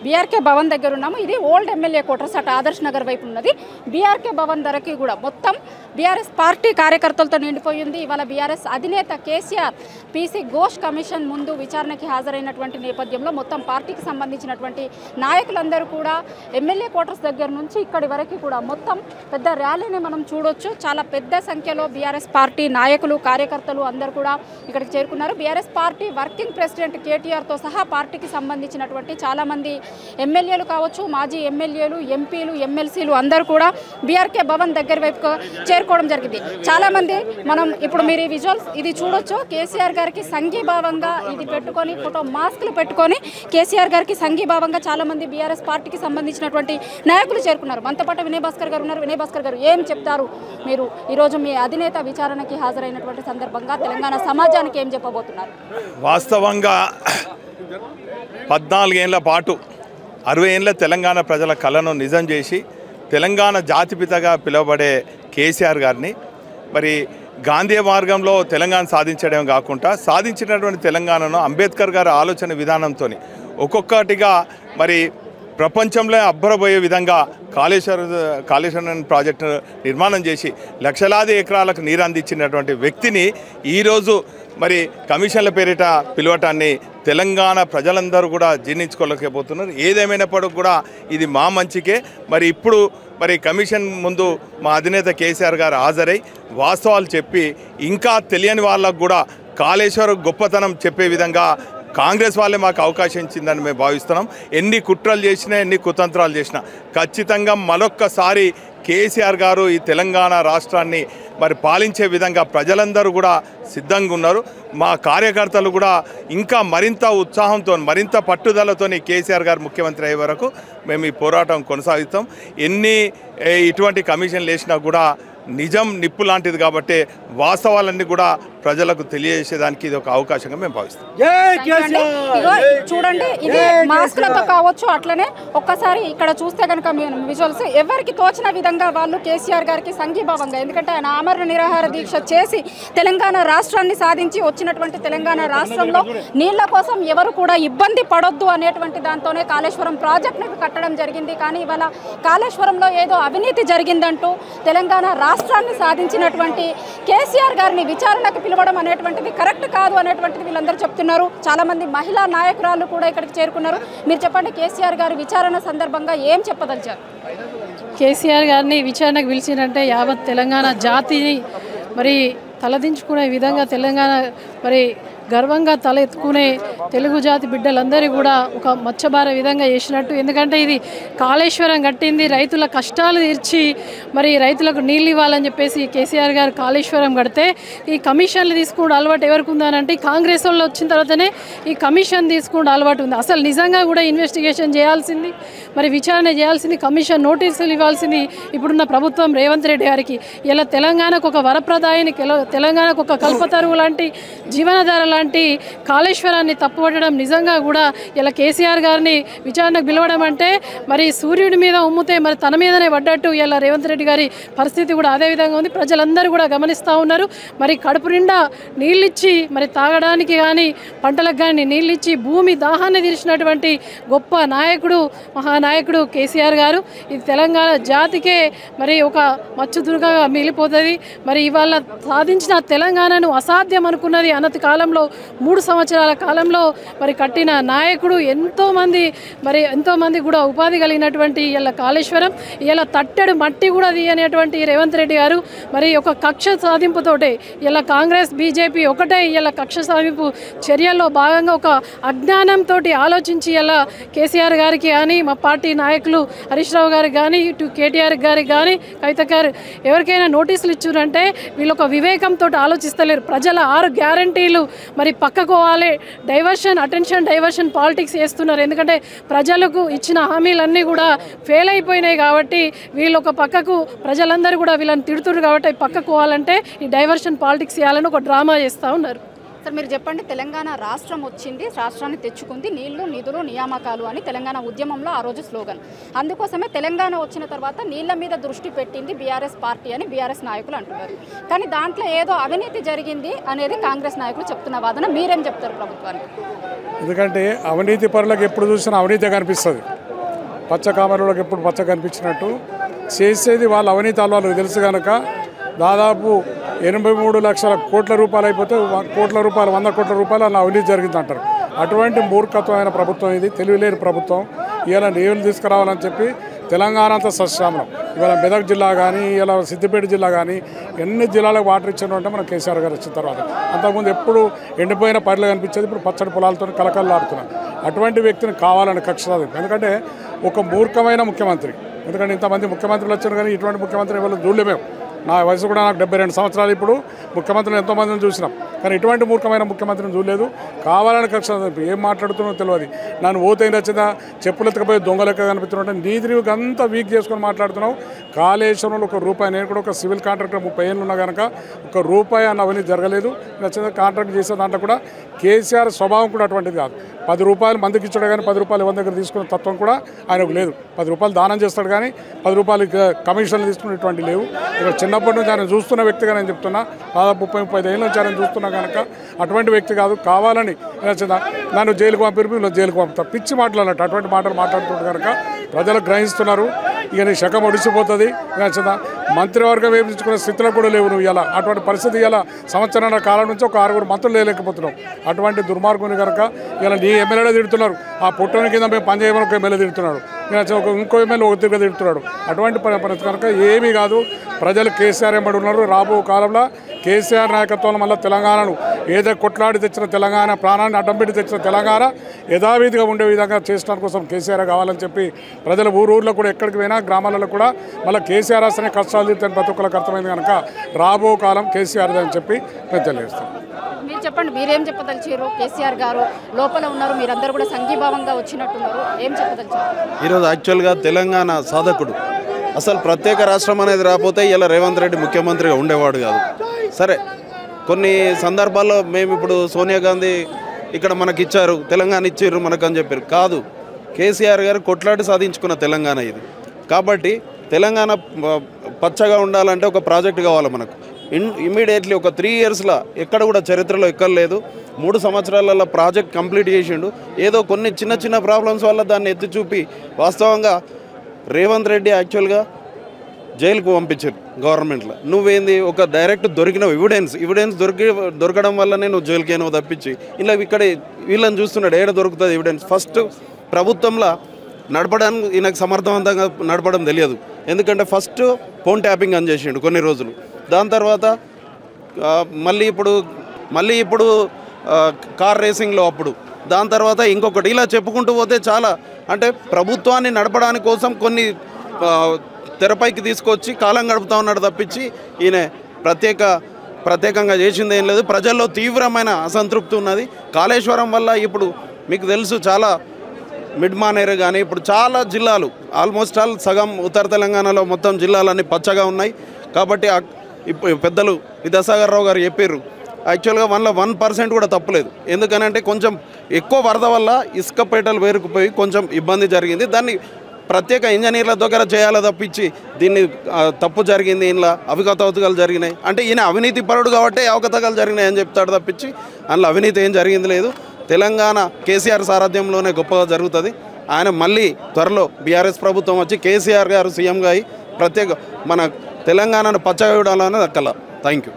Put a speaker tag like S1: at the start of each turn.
S1: BRK Bhavan దగ్గర ఉన్నాము. ఇది ఓల్డ్ ఎమ్మెల్యే క్వార్టర్స్, అటు ఆదర్శ్ నగర్ వైపు ఉన్నది. బీఆర్కే భవన్ ధరకి కూడా మొత్తం బీఆర్ఎస్ పార్టీ కార్యకర్తలతో నిండిపోయింది. ఇవాళ బీఆర్ఎస్ అధినేత కేసీఆర్ పీసీ ఘోష్ కమిషన్ ముందు విచారణకి హాజరైనటువంటి నేపథ్యంలో మొత్తం పార్టీకి సంబంధించినటువంటి నాయకులందరూ కూడా ఎమ్మెల్యే క్వార్టర్స్ దగ్గర నుంచి ఇక్కడి వరకు కూడా మొత్తం పెద్ద ర్యాలీని మనం చూడొచ్చు. చాలా పెద్ద సంఖ్యలో బీఆర్ఎస్ పార్టీ నాయకులు, కార్యకర్తలు అందరూ కూడా ఇక్కడికి చేరుకున్నారు. బీఆర్ఎస్ పార్టీ వర్కింగ్ ప్రెసిడెంట్ కేటీఆర్తో సహా పార్టీకి సంబంధించినటువంటి చాలామంది ఎమ్మెల్యేలు కావచ్చు, మాజీ ఎమ్మెల్యేలు, ఎంపీలు, ఎమ్మెల్సీలు అందరూ కూడా బీఆర్కే భవన్ దగ్గర వైపు చేరుకోవడం జరిగింది. చాలామంది మనం ఇప్పుడు మీరు ఈ విజువల్స్ ఇది చూడొచ్చు. కేసీఆర్ గారికి సంఘీభావంగా ఇది పెట్టుకొని ఫోటో మాస్క్లు పెట్టుకొని కేసీఆర్ గారికి సంఘీభావంగా చాలామంది బీఆర్ఎస్ పార్టీకి సంబంధించినటువంటి నాయకులు చేరుకున్నారు. మనతో పాటు వినయ్ భాస్కర్ గారు ఉన్నారు. వినయ్ భాస్కర్ గారు, ఏం చెప్తారు మీరు ఈరోజు మీ అధినేత విచారణకి హాజరైనటువంటి సందర్భంగా తెలంగాణ సమాజానికి ఏం చెప్పబోతున్నారు?
S2: వాస్తవంగా 14 ఏళ్ల పాటు 60 ఏళ్ల తెలంగాణ ప్రజల కళను నిజం చేసి తెలంగాణ జాతిపితగా పిలువబడే కేసీఆర్ గారిని మరి గాంధీ మార్గంలో తెలంగాణ సాధించడం కాకుండా సాధించినటువంటి తెలంగాణను అంబేద్కర్ గారి ఆలోచన విధానంతో ఒక్కొక్కటిగా మరి ప్రపంచంలో అబ్బరబోయే విధంగా కాళేశ్వరం ప్రాజెక్టు నిర్మాణం చేసి లక్షలాది ఎకరాలకు నీరు అందించినటువంటి వ్యక్తిని ఈరోజు మరి కమిషన్ల పేరిట పిలవటాన్ని తెలంగాణ ప్రజలందరూ కూడా జీర్ణించుకోలేకపోతున్నారు. ఏదేమైనప్పటికీ కూడా ఇది మా మంచికే. మరి ఇప్పుడు మరి కమిషన్ ముందు మా అధినేత కేసీఆర్ గారు హాజరై వాస్తవాలు చెప్పి ఇంకా తెలియని వాళ్ళకు కూడా కాళేశ్వరం గొప్పతనం చెప్పే విధంగా కాంగ్రెస్ వాళ్ళే మాకు అవకాశం ఇచ్చిందని మేము భావిస్తున్నాం. ఎన్ని కుట్రలు చేసినా, ఎన్ని కుతంత్రాలు చేసినా ఖచ్చితంగా మరొక్కసారి కేసీఆర్ గారు ఈ తెలంగాణ రాష్ట్రాన్ని మరి పాలించే విధంగా ప్రజలందరూ కూడా సిద్ధంగా ఉన్నారు. మా కార్యకర్తలు కూడా ఇంకా మరింత ఉత్సాహంతో, మరింత పట్టుదలతో కేసీఆర్ గారు ముఖ్యమంత్రి అయ్యే వరకు మేము ఈ పోరాటం కొనసాగిస్తాం. ఎన్ని ఇటువంటి కమిషన్లు వేసినా కూడా నిజం నిప్పు లాంటిది కాబట్టి వాస్తవాలన్నీ కూడా ప్రజలకు తెలియజేసేదానికి ఇది ఒక అవకాశంగా మేము భావిస్తాం.
S1: చూడండి, ఇది మాస్కులతో కావచ్చు, అట్లనే ఒక్కసారి ఇక్కడ చూస్తే కనుక విజువల్స్ ఎవరికి తోచిన విధంగా వాళ్ళు కేసీఆర్ గారికి సంఘీభావంగా, ఎందుకంటే ఆయన ఆమరణ నిరాహార దీక్ష చేసి తెలంగాణ రాష్ట్రాన్ని సాధించి వచ్చినటువంటి తెలంగాణ రాష్ట్రంలో నీళ్ల కోసం ఎవరు కూడా ఇబ్బంది పడొద్దు అనేటువంటి దాంతోనే కాళేశ్వరం ప్రాజెక్టును కట్టడం జరిగింది. కానీ ఇవాళ కాళేశ్వరంలో ఏదో అవినీతి జరిగిందంటూ తెలంగాణ రాష్ట్రాన్ని సాధించినటువంటి కేసీఆర్ గారిని విచారణకు పిలవడం అనేటువంటిది కరెక్ట్ కాదు అనేటువంటిది వీళ్ళందరూ చెప్తున్నారు. చాలామంది మహిళా నాయకురాలు కూడా ఇక్కడికి చేరుకున్నారు. మీరు చెప్పండి, కేసీఆర్ గారి విచారణ సందర్భంగా ఏం చెప్పదలిచారు?
S3: కేసీఆర్ గారిని విచారణకు పిలిచినంటే యావత్ తెలంగాణ జాతిని మరి తలదించుకునే విధంగా తెలంగాణ మరి గర్వంగా తల ఎత్తుకునే తెలుగు జాతి బిడ్డలందరూ కూడా ఒక మచ్చబార విధంగా చేసినట్టు. ఎందుకంటే ఇది కాళేశ్వరం కట్టింది రైతుల కష్టాలు తీర్చి మరి రైతులకు నీళ్ళు ఇవ్వాలని చెప్పేసి కేసీఆర్ గారు కాళేశ్వరం కడితే ఈ కమిషన్లు తీసుకుంటూ అలవాటు ఎవరికి ఉందనంటే కాంగ్రెస్ వాళ్ళు వచ్చిన తర్వాతనే ఈ కమిషన్ తీసుకుంటూ అలవాటు ఉంది. అసలు నిజంగా కూడా ఇన్వెస్టిగేషన్ చేయాల్సింది, మరి విచారణ చేయాల్సింది, కమిషన్ నోటీసులు ఇవ్వాల్సింది ఇప్పుడున్న ప్రభుత్వం రేవంత్ రెడ్డి గారికి. ఇలా తెలంగాణకు ఒక వరప్రదాయని, తెలంగాణకు ఒక కల్పతరువు లాంటి, జీవనాధార లాంటి కాళేశ్వరాన్ని తప్పుపట్టడం నిజంగా కూడా ఇలా కేసీఆర్ గారిని విచారణకు పిలవడం అంటే మరి సూర్యుడి మీద ఉమ్మితే మరి తన మీదనే పడ్డట్టు ఇలా రేవంత్ రెడ్డి గారి పరిస్థితి కూడా అదే విధంగా ఉంది. ప్రజలందరూ కూడా గమనిస్తూ ఉన్నారు. మరి కడుపు నిండా నీళ్ళిచ్చి మరి తాగడానికి కానీ పంటలకు కానీ నీళ్ళిచ్చి భూమి దాహాన్ని తీర్చినటువంటి గొప్ప నాయకుడు, మహానాయకుడు కేసీఆర్ గారు. ఇది తెలంగాణ జాతికే మరి ఒక మచ్చుదురుగా మిగిలిపోతుంది. మరి ఇవాళ సాధించిన తెలంగాణను అసాధ్యం అనుకున్నది అనతి కాలంలో 3 సంవత్సరాల కాలంలో మరి కట్టిన నాయకుడు. ఎంతోమంది కూడా ఉపాధి కలిగినటువంటి ఇలా కాళేశ్వరం, ఇలా తట్టెడు మట్టి కూడా తీయనేటువంటి రేవంత్ రెడ్డి గారు మరి ఒక కక్ష సాధింపుతోటే ఇలా కాంగ్రెస్ బీజేపీ ఒకటే ఇలా కక్ష సాధింపు చర్యల్లో భాగంగా ఒక అజ్ఞానంతో ఆలోచించి ఇలా కేసీఆర్ గారికి కానీ మా పార్టీ నాయకులు హరీష్ రావు గారికి కానీ ఇటు కేటీఆర్ గారికి కానీ కవిత గారు ఎవరికైనా నోటీసులు ఇచ్చారంటే వీళ్ళు ఒక వివేకంతో ఆలోచిస్తలేరు. ప్రజల 6 గ్యారంటీలు మరి పక్కకోవాలి, అటెన్షన్ డైవర్షన్ పాలిటిక్స్ చేస్తున్నారు. ఎందుకంటే ప్రజలకు ఇచ్చిన హామీలన్నీ కూడా ఫెయిల్ అయిపోయినాయి కాబట్టి వీళ్ళు ఒక పక్కకు ప్రజలందరూ కూడా వీళ్ళని తిడుతున్నారు కాబట్టి పక్కకోవాలంటే ఈ డైవర్షన్ పాలిటిక్స్ చేయాలని ఒక డ్రామా చేస్తూ ఉన్నారు.
S1: సార్ మీరు చెప్పండి, తెలంగాణ రాష్ట్రం వచ్చింది, రాష్ట్రాన్ని తెచ్చుకుంది, నీళ్లు నిధులు నియామకాలు అని తెలంగాణ ఉద్యమంలో ఆ రోజు స్లోగన్. అందుకోసమే తెలంగాణ వచ్చిన తర్వాత నీళ్ల మీద దృష్టి పెట్టింది బీఆర్ఎస్ పార్టీ అని బీఆర్ఎస్ నాయకులు అంటున్నారు. కానీ దాంట్లో ఏదో అవినీతి జరిగింది అనేది కాంగ్రెస్ నాయకులు చెప్తున్న వాదన. మీరేం చెప్తారు ప్రభుత్వానికి?
S4: ఎందుకంటే అవినీతి పరులకు ఎప్పుడు చూసినా అవినీతి కనిపిస్తుంది. పచ్చ కామరులకు ఎప్పుడు పచ్చ కనిపించినట్టు చేసేది వాళ్ళ అవినీతి వాళ్ళకి తెలుసు కనుక దాదాపు 83 లక్షల కోట్ల రూపాయలు అయిపోతే కోట్ల రూపాయలు 100 కోట్ల రూపాయలు అలా అవినీతి జరిగిందంటారు. అటువంటి మూర్ఖత్వమైన ప్రభుత్వం ఇది, తెలివిలేని ప్రభుత్వం. ఇలా నీళ్ళు తీసుకురావాలని చెప్పి తెలంగాణ అంతా సస్యామలం. ఇవాళ మెదక్ జిల్లా కానీ, ఇలా సిద్దిపేట జిల్లా కానీ ఎన్ని జిల్లాలకు వాటర్ ఇచ్చారు అంటే మన కేసీఆర్ గారు వచ్చిన తర్వాత. అంతకుముందు ఎప్పుడు ఎండిపోయిన పర్లు కనిపించేది, ఇప్పుడు పచ్చడి పొలాలతో కలకల్లాడుతున్నాం. అటువంటి వ్యక్తిని కావాలని కక్ష సాధింపు. ఎందుకంటే ఒక మూర్ఖమైన ముఖ్యమంత్రి. ఎందుకంటే ఇంతమంది ముఖ్యమంత్రులు వచ్చారు కానీ ఇటువంటి ముఖ్యమంత్రి ఎవరు చూడలేమేము. నా వయసు కూడా నాకు 72 సంవత్సరాలు. ఇప్పుడు ముఖ్యమంత్రులు ఎంతోమందిని చూసినాం కానీ ఇటువంటి మూర్ఖమైన ముఖ్యమంత్రిని చూడలేదు. కావాలని కక్ష ఏం మాట్లాడుతున్నారో తెలియదు. నన్ను ఓతైన వచ్చిందా చెప్పులు ఎత్తుకపోయి దొంగలెక్క కనిపిస్తున్నట్టు నీతిని అంతా వీక్ చేసుకొని మాట్లాడుతున్నావు. కాళేశ్వరంలో ₹1 నేను కూడా ఒక సివిల్ కాంట్రాక్టర్ 30 ఏళ్ళు ఉన్నా కనుక ₹1 అన్న అవినీతి జరగలేదు. నచ్చిన కాంట్రాక్ట్ చేసే దాంట్లో కూడా కేసీఆర్ స్వభావం కూడా అటువంటిది కాదు. ₹10 మందికి ఇచ్చాడు కానీ ₹10 ఎవరి దగ్గర తీసుకునే తత్వం కూడా ఆయనకు లేదు. ₹10 దానం చేస్తాడు కానీ ₹10 కమిషన్లు తీసుకునేటువంటి లేవు. ఇక్కడ చిన్నప్పటి నుంచి ఆయన చూస్తున్న వ్యక్తిగా నేను చెప్తున్నా. దాదాపు 30-35 ఏళ్ళ నుంచి ఆయన చూస్తున్నా కనుక అటువంటి వ్యక్తి కాదు. కావాలని నన్ను జైలుకు పంపిరు, ఇలా జైలుకు పంపుతారు. పిచ్చి మాట్లాడినట్టు అటువంటి మాటలు మాట్లాడుతుంటే కనుక ప్రజలు గ్రహిస్తున్నారు. ఇక నీ శకం ఒడిసిపోతుంది. మంత్రివర్గం వేయించుకునే స్థితిలో కూడా లేవు నువ్వు. ఇలా అటువంటి పరిస్థితి ఇలా సంవత్సరాల కాలం నుంచి ఒక 6 మంత్రులు లేకపోతున్నావు. అటువంటి దుర్మార్గుని కనుక ఇలా నీ ఎమ్మెల్యేలో తిడుతున్నారు. ఆ పుట్టని కింద మేము పనిచేయమని ఒక ఎమ్మెల్యే తిడుతున్నాడు, ఇంకో ఎమ్మెల్యే ఒక తిరిగి తిడుతున్నాడు. అటువంటి పరిస్థితి కనుక ఏమీ కాదు. ప్రజలు కేసీఆర్ ఎంబడి ఉన్నారు. రాబో కాలంలో కేసీఆర్ నాయకత్వంలో మళ్ళీ తెలంగాణను ఏదో కొట్లాడి తెచ్చిన తెలంగాణ, ప్రాణాన్ని అడ్డం పెట్టి తెచ్చిన తెలంగాణ యథావిధిగా ఉండే విధంగా చేసిన కోసం కేసీఆర్ కావాలని చెప్పి ప్రజలు ఊరూర్లో కూడా ఎక్కడికి పోయినా గ్రామాలలో కూడా మళ్ళీ కేసీఆర్ వస్తేనే కష్టాలు తీరుతాయని ప్రతి ఒక్కరికి అర్థమైంది కనుక రాబో కాలం కేసీఆర్ అని చెప్పి నేను తెలియజేస్తాను.
S1: మీరు చెప్పండి, మీరేం చెప్పదలిచారు? కేసీఆర్ గారు లోపల ఉన్నారు, మీరందరూ కూడా సంఘీభావంగా వచ్చినట్టున్నారు, ఏం చెప్పదలిచారు?
S5: ఈరోజు యాక్చువల్గా తెలంగాణ సాధకుడు. అసలు ప్రత్యేక రాష్ట్రం అనేది రాకపోతే ఇలా రేవంత్ రెడ్డి ముఖ్యమంత్రిగా ఉండేవాడు కాదు. సరే, కొన్ని సందర్భాల్లో మేము ఇప్పుడు సోనియా గాంధీ ఇక్కడ మనకి ఇచ్చారు, తెలంగాణ ఇచ్చారు మనకు అని చెప్పారు. కాదు, కేసీఆర్ గారు కొట్లాడి సాధించుకున్న తెలంగాణ ఇది. కాబట్టి తెలంగాణ పచ్చగా ఉండాలంటే ఒక ప్రాజెక్ట్ కావాలి మనకు. ఇమ్మీడియట్లీ ఒక 3 ఇయర్స్లో ఎక్కడ కూడా చరిత్రలో ఎక్కర్లేదు. 3 సంవత్సరాలలో ప్రాజెక్ట్ కంప్లీట్ చేసిండు. ఏదో కొన్ని చిన్న చిన్న ప్రాబ్లమ్స్ వల్ల దాన్ని ఎత్తి చూపి వాస్తవంగా రేవంత్ రెడ్డి యాక్చువల్గా జైలుకు పంపించారు గవర్నమెంట్లో. నువ్వేంది ఒక డైరెక్ట్ దొరికిన ఎవిడెన్స్ దొరకడం వల్లనే నువ్వు జైలుకి అయినావు తప్పించి ఇలా ఇక్కడ వీళ్ళని చూస్తున్నాడు ఏడ దొరుకుతుంది ఎవిడెన్స్. ఫస్ట్ ప్రభుత్వంలో నడపడానికి ఈయనకు సమర్థవంతంగా నడపడం తెలియదు. ఎందుకంటే ఫస్ట్ ఫోన్ ట్యాపింగ్ అని చేసిండు కొన్ని రోజులు. దాని తర్వాత మళ్ళీ ఇప్పుడు కార్ రేసింగ్లో అప్పుడు, దాని తర్వాత ఇంకొకటి, ఇలా చెప్పుకుంటూ పోతే చాలా. అంటే ప్రభుత్వాన్ని నడపడానికి కోసం కొన్ని తెరపైకి తీసుకొచ్చి కాలం గడుపుతూ ఉన్నాడు తప్పించి ఈయన ప్రత్యేకంగా చేసింది ఏం లేదు. ప్రజల్లో తీవ్రమైన అసంతృప్తి ఉన్నది. కాళేశ్వరం వల్ల ఇప్పుడు మీకు తెలుసు చాలా మిడ్ మానేరు కానీ ఇప్పుడు చాలా జిల్లాలు ఆల్మోస్ట్ ఆల్ సగం ఉత్తర తెలంగాణలో మొత్తం జిల్లాలన్నీ పచ్చగా ఉన్నాయి. కాబట్టి ఇప్పుడు పెద్దలు విద్యాసాగర్ రావు గారు చెప్పారు యాక్చువల్గా 1% కూడా తప్పలేదు. ఎందుకనంటే కొంచెం ఎక్కువ వరద వల్ల ఇసుకపేటలు వేరుకుపోయి కొంచెం ఇబ్బంది జరిగింది. దాన్ని ప్రత్యేక ఇంజనీర్ల దగ్గర చేయాలో తప్పించి దీన్ని తప్పు జరిగింది, ఇంట్లో అవకతవకలు జరిగినాయి అంటే ఈయన అవినీతి పరుడు కాబట్టి అవకతవకలు జరిగినాయి అని చెప్తాడు తప్పించి అందులో అవినీతి ఏం జరిగింది లేదు. తెలంగాణ కేసీఆర్ సారథ్యంలోనే గొప్పగా జరుగుతుంది. ఆయన మళ్ళీ త్వరలో బీఆర్ఎస్ ప్రభుత్వం వచ్చి కేసీఆర్ గారు సీఎంగా అయి ప్రత్యేక మన తెలంగాణను పచ్చగా చూడాలన్నది అక్కల. Thank you.